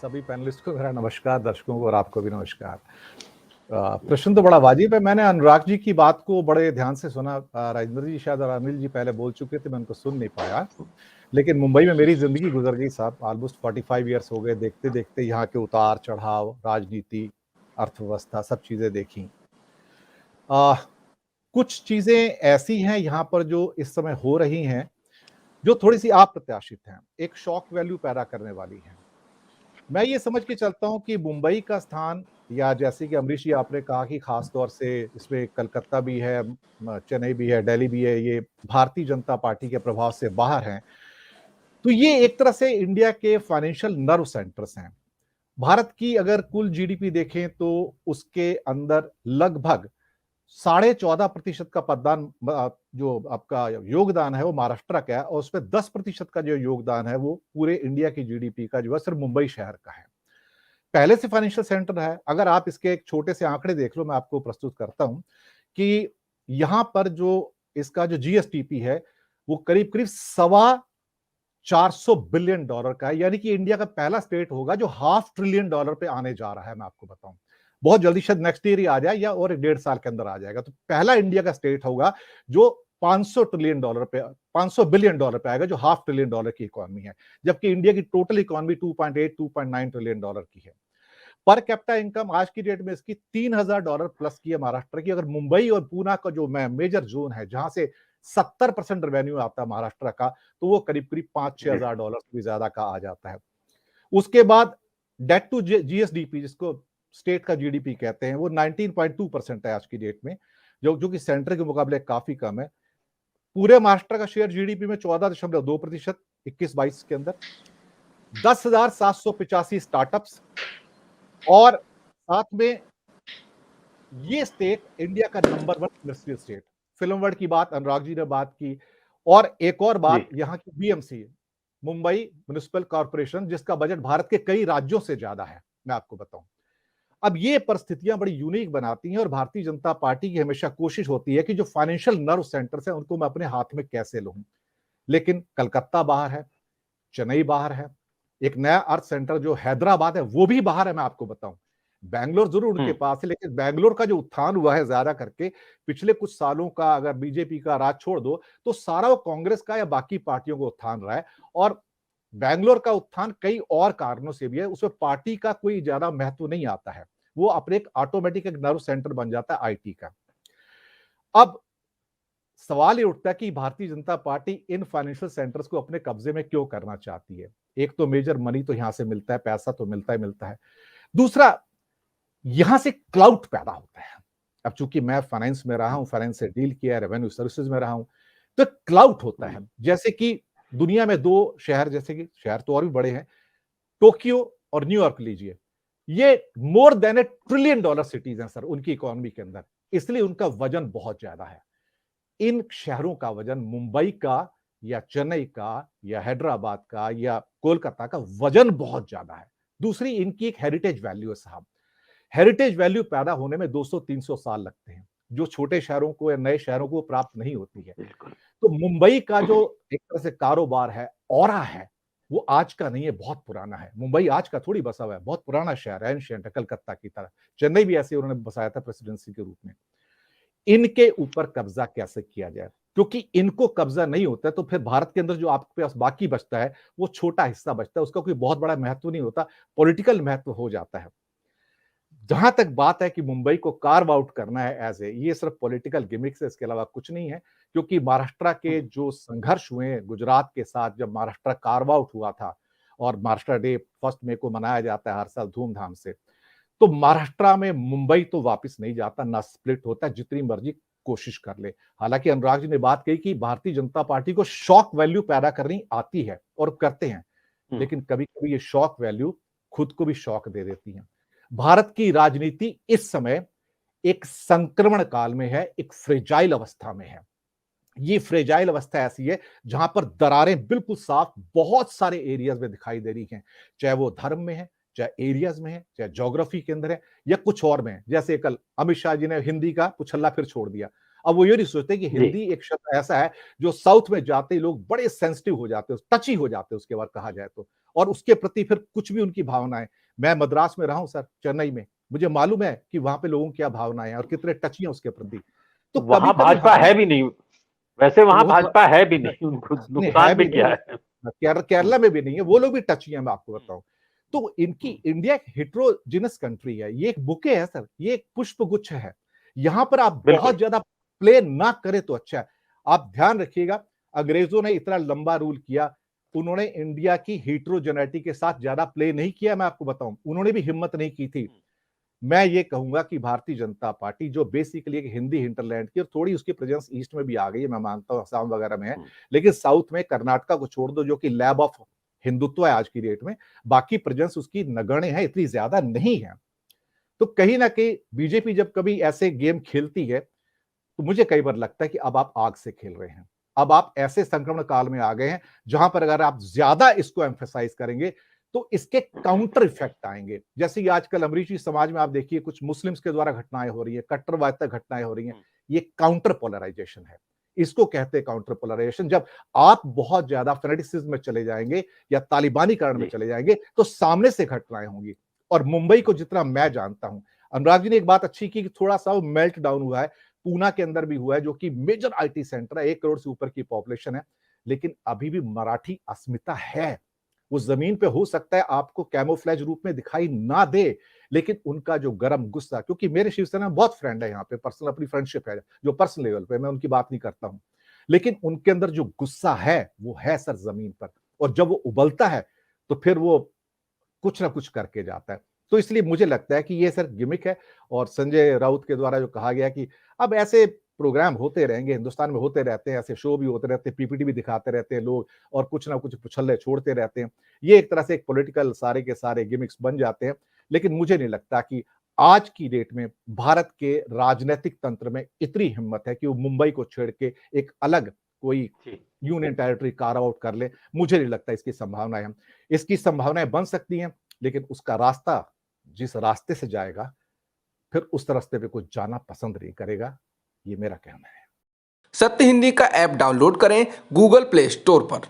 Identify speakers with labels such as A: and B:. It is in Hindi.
A: सभी पैनलिस्ट को मेरा नमस्कार, दर्शकों को और आपको भी नमस्कार। प्रश्न तो बड़ा वाजिब है। मैंने अनुराग जी की बात को बड़े ध्यान से सुना। राजेंद्र जी शायद और अनिल जी पहले बोल चुके थे, मैं उनको सुन नहीं पाया। लेकिन मुंबई में मेरी जिंदगी गुजर गई साहब, ऑलमोस्ट 45 ईयर्स हो गए। देखते देखते यहाँ के उतार चढ़ाव, राजनीति, अर्थव्यवस्था, सब चीजें देखी। कुछ चीजें ऐसी हैं यहाँ पर जो इस समय हो रही हैं जो थोड़ी सी अप्रत्याशित हैं, एक शॉक वैल्यू पैदा करने वाली हैं। मैं ये समझ के चलता हूं कि मुंबई का स्थान, या जैसे कि अमरीश जी आपने कहा कि खास तौर से इसमें कलकत्ता भी है, चेन्नई भी है, दिल्ली भी है, ये भारतीय जनता पार्टी के प्रभाव से बाहर हैं। तो ये एक तरह से इंडिया के फाइनेंशियल नर्व सेंटर्स हैं। भारत की अगर कुल जीडीपी देखें तो उसके अंदर लगभग 14.5% का मतदान, जो आपका योगदान है वो महाराष्ट्र का है, और उसमें 10% का जो योगदान है वो पूरे इंडिया की जीडीपी का जो है सिर्फ मुंबई शहर का है। पहले से फाइनेंशियल सेंटर है। अगर आप इसके एक छोटे से आंकड़े देख लो, मैं आपको प्रस्तुत करता हूं कि यहां पर जो इसका जो जीएसटीपी है वो करीब करीब $450 बिलियन का है। यानी कि इंडिया का पहला स्टेट होगा जो $500 बिलियन पे आने जा रहा है। मैं आपको बताऊं, बहुत जल्दी, शायद नेक्स्ट ईयर ही आ जाए या और 1.5 साल के अंदर आ जाएगा। तो पहला इंडिया का स्टेट होगा जो $500 बिलियन पे आएगा, जो $500 बिलियन की इकोनॉमी है। जबकि इंडिया की टोटल इकोनॉमी 2.8-2.9 ट्रिलियन डॉलर की है। पर कैपिटा इनकम आज की डेट में इसकी $3,000 प्लस की है महाराष्ट्र की। अगर मुंबई और पूना का जो मेजर जोन है जहां से 70% रेवेन्यू आता है महाराष्ट्र का, तो वो करीब करीब $5,000-6,000 से भी ज्यादा का आ जाता है। उसके बाद डेट टू जीएसडीपी, जिसको स्टेट का जीडीपी कहते हैं, वो 19.2% है आज की डेट में, जो कि सेंटर के मुकाबले काफी कम है। पूरे महाराष्ट्र का शेयर जीडीपी में 14.2%, 21-22 के अंदर 10,785 स्टार्टअप्स, और साथ में ये स्टेट इंडिया का number 1 industrial state. Film world की बात अनुराग जी ने बात की, और एक और बात, यहाँ की बीएमसी, मुंबई म्युनिसिपल कॉर्पोरेशन, जिसका बजट भारत के कई राज्यों से ज्यादा है, मैं आपको बताऊं। अब ये परिस्थितियां बड़ी यूनिक बनाती हैं, और भारतीय जनता पार्टी की हमेशा कोशिश होती है कि जो फाइनेंशियल नर्व सेंटर्स हैं उनको मैं अपने हाथ में कैसे लूं। लेकिन कलकत्ता बाहर है, चेन्नई बाहर है, एक नया अर्थ सेंटर जो हैदराबाद है वो भी बाहर है। मैं आपको बताऊं, बैंगलोर जरूर उनके पास है, लेकिन बैंगलोर का जो उत्थान हुआ है ज्यादा करके पिछले कुछ सालों का, अगर बीजेपी का राज छोड़ दो तो सारा वो कांग्रेस का या बाकी पार्टियों का उत्थान रहा है। और बैंगलोर का उत्थान कई और कारणों से भी है, उसमें पार्टी का कोई ज्यादा महत्व नहीं आता है, वो अपने एक ऑटोमेटिक एक नर्व सेंटर बन जाता है आईटी का। अब सवाल ये उठता है कि Bharatiya Janata party in financial centres को अपने कब्जे में क्यों करना चाहती है। एक तो मेजर मनी तो यहां से मिलता है, पैसा तो मिलता ही मिलता है। दूसरा, यहां से क्लाउड पैदा होता है। अब चूंकि मैं फाइनेंस में रहा हूं, फाइनेंस से डील किया है, रेवेन्यू सर्विसेज में रहा हूं, तो क्लाउड होता है। जैसे कि दुनिया में दो शहर, जैसे कि शहर तो और भी बड़े हैं, टोक्यो और न्यूयॉर्क लीजिए, ये मोर देन $1 ट्रिलियन सिटीज हैं सर उनकी इकोनॉमी के अंदर, इसलिए उनका वजन बहुत ज्यादा है। इन शहरों का वजन मुंबई का या चेन्नई का या हैदराबाद का या कोलकाता का वजन बहुत ज्यादा है। दूसरी, इनकी एक हेरिटेज वैल्यू है साहब। हेरिटेज वैल्यू पैदा होने में 200-300 साल लगते हैं, जो छोटे शहरों को या नए शहरों को प्राप्त नहीं होती है। तो मुंबई का जो एक तरह से कारोबार है, ऑरा है, वो आज का नहीं है, बहुत पुराना है। मुंबई आज का थोड़ी बसा हुआ है, बहुत पुराना शहर है, एंशिएंट है, कलकत्ता की तरह। चेन्नई भी ऐसे उन्होंने बसाया था प्रेसिडेंसी के रूप में। इनके ऊपर कब्जा कैसे किया जाए, क्योंकि इनको कब्जा नहीं होता है तो फिर भारत के अंदर जो आपके पास बाकी बचता है वो छोटा हिस्सा बचता है, उसका कोई बहुत बड़ा महत्व नहीं होता, पॉलिटिकल महत्व हो जाता है। जहां तक बात है कि मुंबई को कार्व आउट करना है एज ए, ये सिर्फ पॉलिटिकल गिमिक्स है, इसके अलावा कुछ नहीं है। क्योंकि महाराष्ट्र के जो संघर्ष हुए गुजरात के साथ, जब महाराष्ट्र कार्व आउट हुआ था, और महाराष्ट्र डे 1 मई को मनाया जाता है हर साल धूमधाम से, तो महाराष्ट्र में मुंबई तो वापस नहीं जाता, ना स्प्लिट होता, जितनी मर्जी कोशिश कर ले। हालांकि अनुराग जी ने बात कही कि भारतीय जनता पार्टी को शॉक वैल्यू पैदा करनी आती है और करते हैं, लेकिन कभी कभी ये शॉक वैल्यू खुद को भी शॉक दे देती है। भारत की राजनीति इस समय एक संक्रमण काल में है, एक फ्रेजाइल अवस्था में है। ये फ्रेजाइल अवस्था ऐसी है जहां पर दरारें बिल्कुल साफ बहुत सारे एरियाज में दिखाई दे रही हैं, चाहे वो धर्म में है, चाहे एरियाज में है, चाहे ज्योग्राफी के अंदर है, या कुछ और में है। जैसे कल अमित शाह जी ने हिंदी का पुछल्ला फिर छोड़ दिया। अब वो ये नहीं सोचते कि हिंदी एक शब्द ऐसा है जो साउथ में जाते ही लोग बड़े सेंसिटिव हो जाते हैं, टची हो जाते हैं उसके बाद कहा जाए तो। और उसके प्रति फिर कुछ भी उनकी भावनाएं। मैं मद्रास में रहा हूं सर, चेन्नई में, मुझे मालूम है कि वहां पे लोगों की क्या भावनाएं हैं और कितने टची हैं उसके प्रति। तो कभी
B: वहां
A: कभी
B: भाजपा है भी नहीं, वैसे वहां
A: वो
B: भाजपा है भी नहीं, उनको
A: नहीं है
B: नुकसान भी
A: भी
B: क्या
A: नहीं,
B: है।
A: केरला में भी नहीं है, वो लोग भी टची है, मैं आपको बताऊं। तो इनकी
B: हम्म,
A: इंडिया एक हेट्रोजिनस कंट्री है, ये एक बुके है सर, ये एक पुष्प गुच्छ है। यहां पर आप बहुत
B: बिल्कुल।
A: ज्यादा प्ले ना करें तो अच्छा है। आप ध्यान रखिएगा, अंग्रेजों ने इतना लंबा रूल किया, उन्होंने इंडिया की हेट्रोजेनिटी के साथ ज्यादा प्ले नहीं किया, मैं आपको बताऊं, उन्होंने भी हिम्मत नहीं की थी। मैं ये कहूंगा कि भारतीय जनता पार्टी जो बेसिकली एक हिंदी हिंटरलैंड की, और थोड़ी उसकी प्रेजेंस ईस्ट में भी आ गई है, मैं मानता हूं असम वगैरह में है, लेकिन साउथ में कर्नाटका को छोड़ दो जो कि लैब ऑफ हिंदुत्व है आज की डेट में, बाकी प्रेजेंस उसकी नगण्य है, इतनी ज्यादा नहीं है। तो कहीं ना कहीं बीजेपी जब कभी ऐसे गेम खेलती है तो मुझे कई बार लगता है कि अब आप आग से खेल रहे हैं। अब आप ऐसे संक्रमण काल में आ गए हैं जहां पर अगर आप ज्यादा इसको एम्फेसाइज करेंगे तो इसके काउंटर इफेक्ट आएंगे। जैसे कि आजकल अमरीकी समाज में आप देखिए कुछ मुस्लिम्स के द्वारा घटनाएं हो रही है, कट्टरवादिता घटनाएं हो रही हैं, ये काउंटर पोलराइजेशन है। इसको कहते हैं काउंटर पोलराइजेशन। जब आप बहुत ज्यादा फेनेटिसिज्म में चले जाएंगे या तालिबानीकरण में
B: जी
A: चले जाएंगे तो सामने से घटनाएं होंगी। और मुंबई को जितना मैं जानता हूं, अनुराग जी ने एक बात अच्छी की कि थोड़ा सा वो मेल्ट डाउन हुआ है, पूना के अंदर भी हुआ है जो कि मेजर आईटी सेंटर है, 1 करोड़ से ऊपर की पॉपुलेशन है, लेकिन अभी भी मराठी अस्मिता है। वो जमीन पे हो सकता है आपको कैमोफ्लेज रूप में दिखाई ना दे, लेकिन उनका जो गर्म गुस्सा, क्योंकि मेरे शिवसेना में बहुत फ्रेंड है यहाँ पे, पर्सनल अपनी फ्रेंडशिप है जो पर्सनल लेवल पे, मैं उनकी बात नहीं करता हूं, लेकिन उनके अंदर जो गुस्सा है वो है सर जमीन पर, और जब वो उबलता है तो फिर वो कुछ ना कुछ करके जाता है। तो इसलिए मुझे लगता है कि ये सर गिमिक है। और संजय राउत के द्वारा जो कहा गया कि अब ऐसे प्रोग्राम होते रहेंगे, हिंदुस्तान में होते रहते हैं, ऐसे शो भी होते रहते हैं, पीपीटी भी दिखाते रहते हैं लोग, और कुछ ना कुछ पुछल्ले छोड़ते रहते हैं। ये एक तरह से एक पॉलिटिकल सारे के सारे गिमिक्स बन जाते हैं। लेकिन मुझे नहीं लगता कि आज की डेट में भारत के राजनीतिक तंत्र में इतनी हिम्मत है कि वो मुंबई को छेड़ के एक अलग कोई
B: जी।
A: यूनियन टेरिटरी कार्व आउट कर ले। मुझे नहीं लगता इसकी संभावनाएं हैं। इसकी संभावनाएं बन सकती हैं, लेकिन उसका रास्ता जिस रास्ते से जाएगा फिर उस रास्ते पे कोई जाना पसंद नहीं करेगा, ये मेरा कहना है।
C: सत्य हिंदी का ऐप डाउनलोड करें गूगल प्ले स्टोर पर।